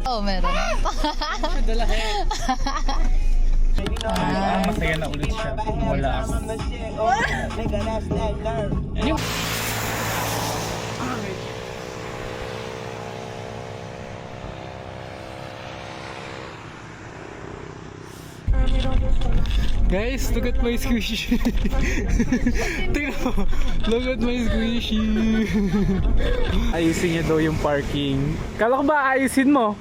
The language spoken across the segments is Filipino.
Oo, meron. Dalahin. Masaya na ulit siya. Wala ako. Guys, look at my squishy. Tingnan mo. Look at my squishy. Ayusin niya daw yung parking. Kala ko ba ayusin mo?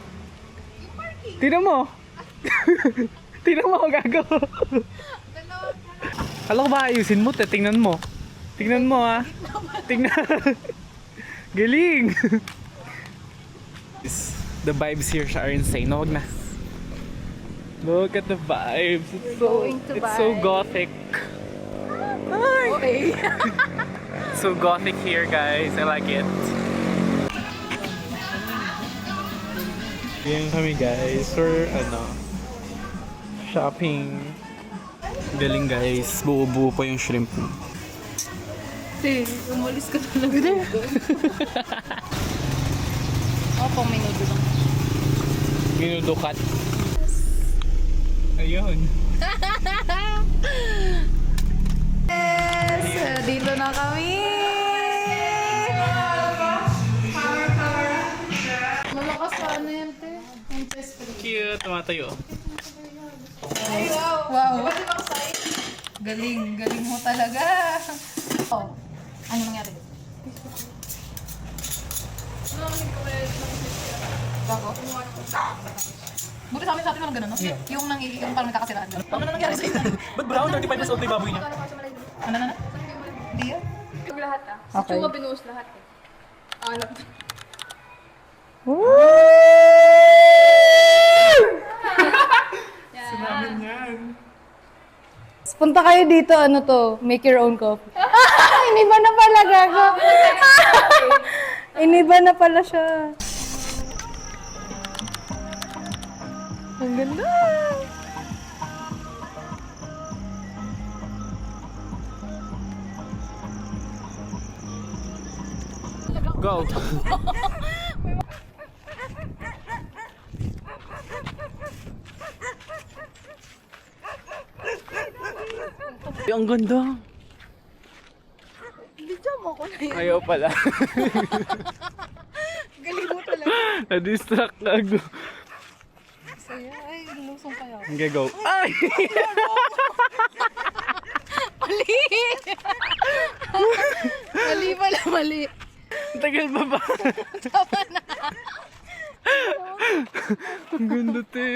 Yung parking? Tingnan mo. Tingnan mo, gago. Kala ko ba ayusin mo? Tingnan mo. Tingnan mo ha. Tingnan. Galing. The vibes here are insane. No, wag na. Look at the vibes. It's so gothic. Okay. So gothic here, guys. I like it. Yan kami, guys. For shopping. Galing, guys. Buo-buo pa yung shrimp. Umalis ka talaga dito. Pang minuto lang. Minudukat. Ayun. Yes! Dito na kami! Malakas pa ano yan, te? Cute. Tumatayo. Ay, wow! Galing, galing mo talaga. Oh, ano nangyari? Bago? Buti sa atin walang ganun, no? Yeah. Yung parang nagkakasiraan. Ano na nangyari sa'yo? Ba't brown? 35 years old na yung baboy niya. Ano na? Hindi yan? Yung lahat Okay. Sa tsuba binuhos lahat eh. Alam. Sinamin yan. Punta kayo dito, ano to? Make your own coffee. Iniba na pala, gago. Iniba na pala siya. Ang ganda. Go! Ay, ang ganda! Video mo ko na yun. Ayaw pala. Galing mo talaga. Na-distract na ako. Saya. Ay, lusong kayo. Okay, go. Ay! Mali! Mali pala, mali. Tagal pa ba? Tama na. Ang ganda, te.